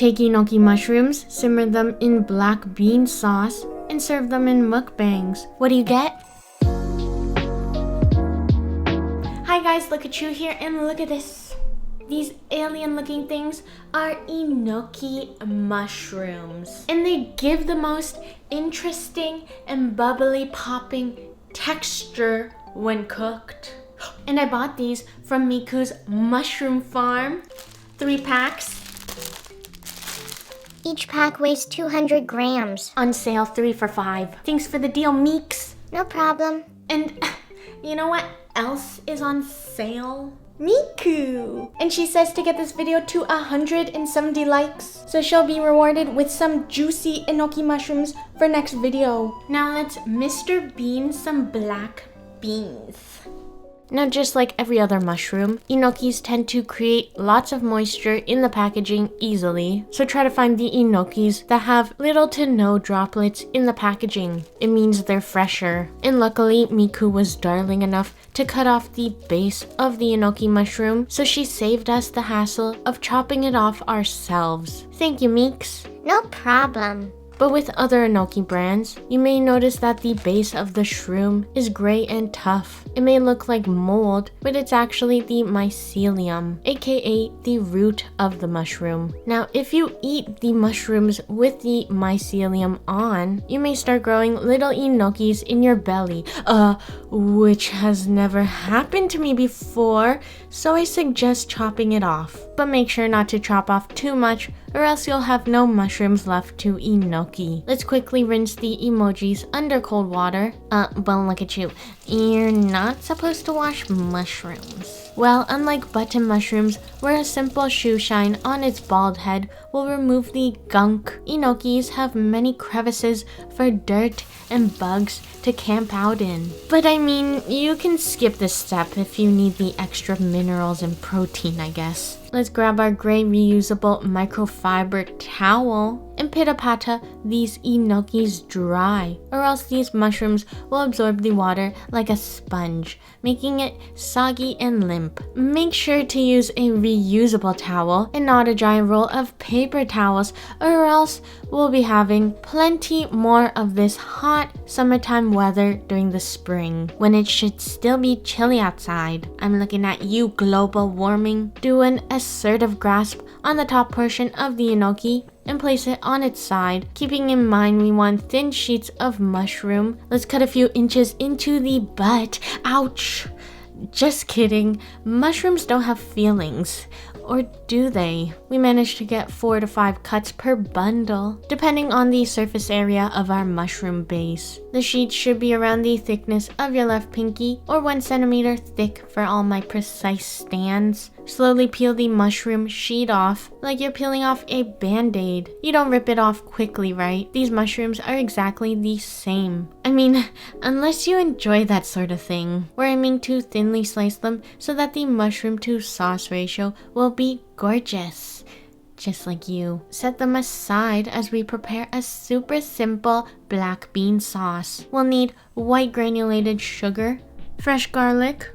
Take enoki mushrooms, simmer them in black bean sauce, and serve them in mukbangs. What do you get? Hi guys, LookCatchu here, and look at this. These alien looking things are enoki mushrooms, and they give the most interesting and bubbly popping texture when cooked. And I bought these from Miku's mushroom farm. 3 packs. Each pack weighs 200 grams. On sale, 3 for $5. Thanks for the deal, Meeks. No problem. And you know what else is on sale? Miku! And she says to get this video to 170 likes, so she'll be rewarded with some juicy enoki mushrooms for next video. Now let's Mr. Bean some black beans. Now, just like every other mushroom, enokis tend to create lots of moisture in the packaging easily, so try to find the enokis that have little to no droplets in the packaging. It means they're fresher. And luckily, Miku was darling enough to cut off the base of the enoki mushroom, so she saved us the hassle of chopping it off ourselves. Thank you, Meeks. No problem. But with other enoki brands, you may notice that the base of the shroom is gray and tough. It may look like mold, but it's actually the mycelium, aka the root of the mushroom. Now, if you eat the mushrooms with the mycelium on, you may start growing little enokis in your belly, which has never happened to me before, so I suggest chopping it off. But make sure not to chop off too much, or else you'll have no mushrooms left to enoki. Let's quickly rinse the emojis under cold water. But look at you. You're not supposed to wash mushrooms. Well, unlike button mushrooms, where a simple shoe shine on its bald head will remove the gunk, enokis have many crevices for dirt and bugs to camp out in. But I mean, you can skip this step if you need the extra minerals and protein, I guess. Let's grab our gray reusable microfiber towel and pita-pata these enokis dry, or else these mushrooms will absorb the water like a sponge, making it soggy and limp. Make sure to use a reusable towel and not a giant roll of paper towels, or else we'll be having plenty more of this hot summertime weather during the spring, when it should still be chilly outside. I'm looking at you, global warming. Do an assertive grasp on the top portion of the enoki and place it on its side, keeping in mind we want thin sheets of mushroom. Let's cut a few inches into the butt. Ouch! Just kidding. Mushrooms don't have feelings. Or do they? We managed to get 4 to 5 cuts per bundle, depending on the surface area of our mushroom base. The sheets should be around the thickness of your left pinky, or 1 centimeter thick for all my precise stands. Slowly peel the mushroom sheet off like you're peeling off a band-aid. You don't rip it off quickly, right? These mushrooms are exactly the same. I mean, unless you enjoy that sort of thing. We're aiming to thinly slice them so that the mushroom to sauce ratio will be gorgeous. Just like you. Set them aside as we prepare a super simple black bean sauce. We'll need white granulated sugar, fresh garlic,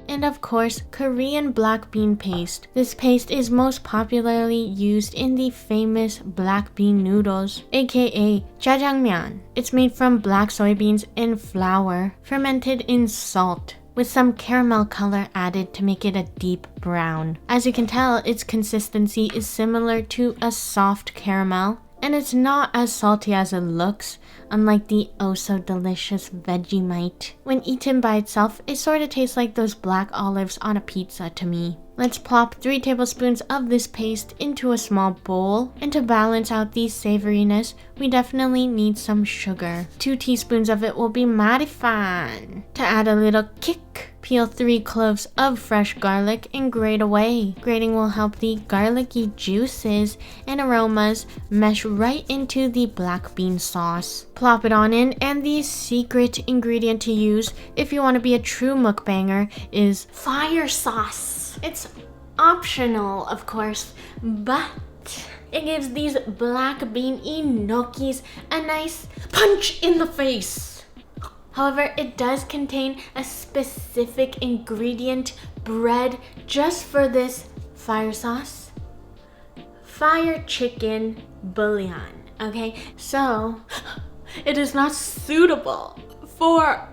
and of course, Korean black bean paste. This paste is most popularly used in the famous black bean noodles, aka jjajangmyeon. It's made from black soybeans and flour, fermented in salt, with some caramel color added to make it a deep brown. As you can tell, its consistency is similar to a soft caramel, and it's not as salty as it looks, unlike the oh-so-delicious Vegemite. When eaten by itself, it sort of tastes like those black olives on a pizza to me. Let's plop 3 tablespoons of this paste into a small bowl, and to balance out the savoriness, we definitely need some sugar. 2 teaspoons of it will be mighty fine. To add a little kick, peel 3 cloves of fresh garlic and grate away. Grating will help the garlicky juices and aromas mesh right into the black bean sauce. Plop it on in, and the secret ingredient to use if you want to be a true mukbanger is fire sauce. It's optional, of course, but it gives these black bean enokis a nice punch in the face. However, it does contain a specific ingredient bred just for this fire sauce. fire chicken bouillon. Okay, so it is not suitable for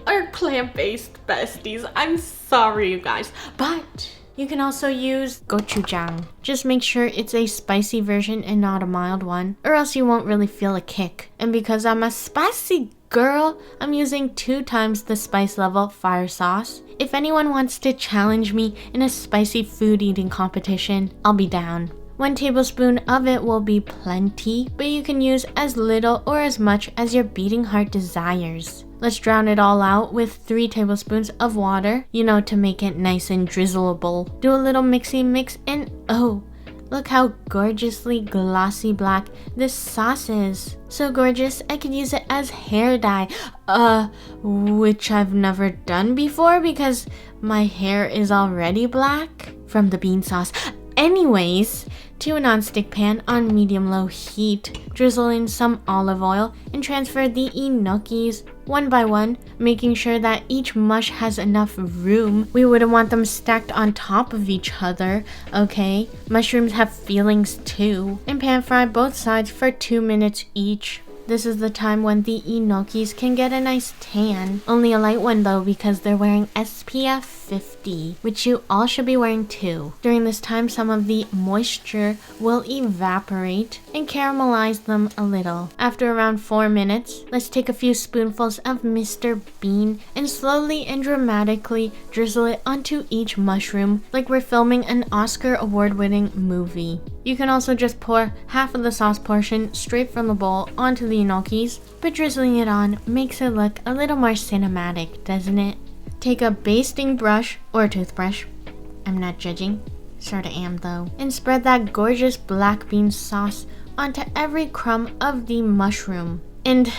our plant-based besties. I'm sorry, you guys, but you can also use gochujang. Just make sure it's a spicy version and not a mild one, or else you won't really feel a kick. And because I'm a spicy girl, I'm using 2 times the spice level fire sauce. If anyone wants to challenge me in a spicy food eating competition, I'll be down. 1 tablespoon of it will be plenty, but you can use as little or as much as your beating heart desires. Let's drown it all out with 3 tablespoons of water, to make it nice and drizzleable. Do a little mixy mix and oh, look how gorgeously glossy black this sauce is. So gorgeous, I could use it as hair dye, which I've never done before because my hair is already black from the bean sauce. Anyways, to a non-stick pan on medium-low heat, drizzle in some olive oil and transfer the enokis one by one, making sure that each mush has enough room. We wouldn't want them stacked on top of each other, okay? Mushrooms have feelings too. And pan fry both sides for 2 minutes each. This is the time when the enokis can get a nice tan. Only a light one though because they're wearing SPF 50, which you all should be wearing too. During this time, some of the moisture will evaporate and caramelize them a little. After around 4 minutes, let's take a few spoonfuls of Mr. Bean and slowly and dramatically drizzle it onto each mushroom like we're filming an Oscar award-winning movie. You can also just pour half of the sauce portion straight from the bowl onto the enokis, but drizzling it on makes it look a little more cinematic, doesn't it? Take a basting brush or toothbrush, I'm not judging, sorta am though, and spread that gorgeous black bean sauce onto every crumb of the mushroom. And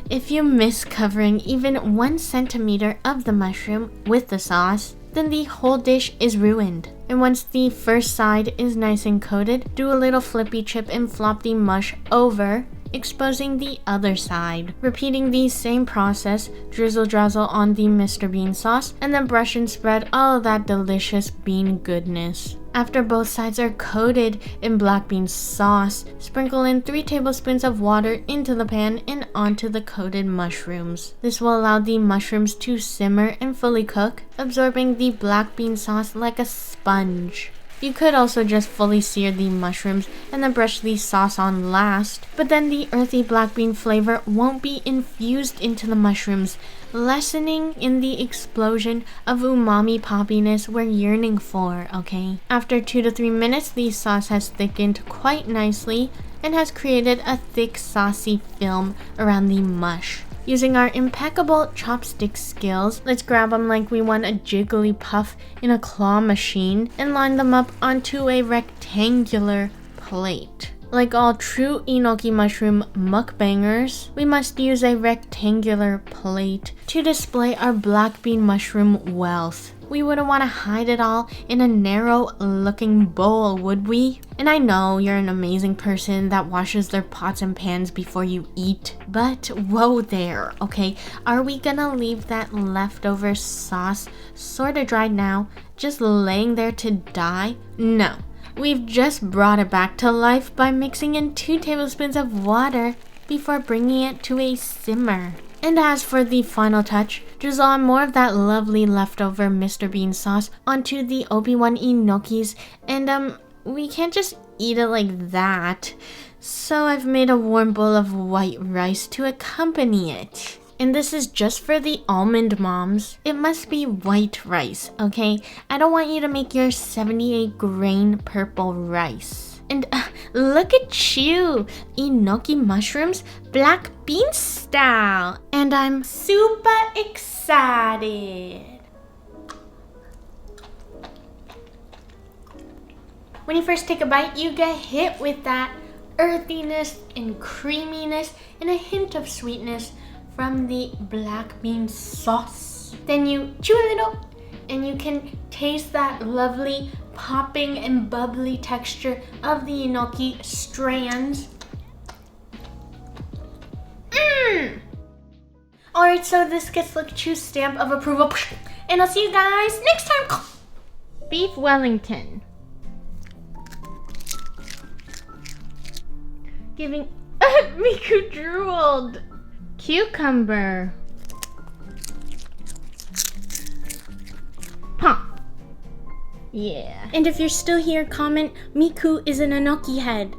if you miss covering even 1 centimeter of the mushroom with the sauce, then the whole dish is ruined. And once the first side is nice and coated, do a little flippy chip and flop the mush over, exposing the other side. Repeating the same process, drizzle on the Mr. Bean sauce, and then brush and spread all of that delicious bean goodness. After both sides are coated in black bean sauce, sprinkle in 3 tablespoons of water into the pan and onto the coated mushrooms. This will allow the mushrooms to simmer and fully cook, absorbing the black bean sauce like a sponge. You could also just fully sear the mushrooms and then brush the sauce on last, but then the earthy black bean flavor won't be infused into the mushrooms, lessening in the explosion of umami poppiness we're yearning for, okay? After 2 to 3 minutes, the sauce has thickened quite nicely and has created a thick saucy film around the mush. Using our impeccable chopstick skills, let's grab them like we want a jiggly puff in a claw machine and line them up onto a rectangular plate. Like all true enoki mushroom mukbangers, we must use a rectangular plate to display our black bean mushroom wealth. We wouldn't want to hide it all in a narrow looking bowl, would we? And I know you're an amazing person that washes their pots and pans before you eat, but whoa there, okay? Are we gonna leave that leftover sauce sorta dried now, just laying there to die? No. We've just brought it back to life by mixing in 2 tablespoons of water before bringing it to a simmer. And as for the final touch, drizzle on more of that lovely leftover Mr. Bean sauce onto the Obi-Wan enokis, and we can't just eat it like that. So I've made a warm bowl of white rice to accompany it. And this is just for the almond moms. It must be white rice, okay? I don't want you to make your 78 grain purple rice. And look at you, enoki mushrooms, black bean style. And I'm super excited. When you first take a bite, you get hit with that earthiness and creaminess and a hint of sweetness from the black bean sauce. Then you chew a little and you can taste that lovely popping and bubbly texture of the enoki strands. Alright, so this gets LookCatchu's stamp of approval. And I'll see you guys next time. Beef Wellington. giving... Miku drooled. Cucumber. Pop. Yeah. And if you're still here, comment, Miku is an Enoki head.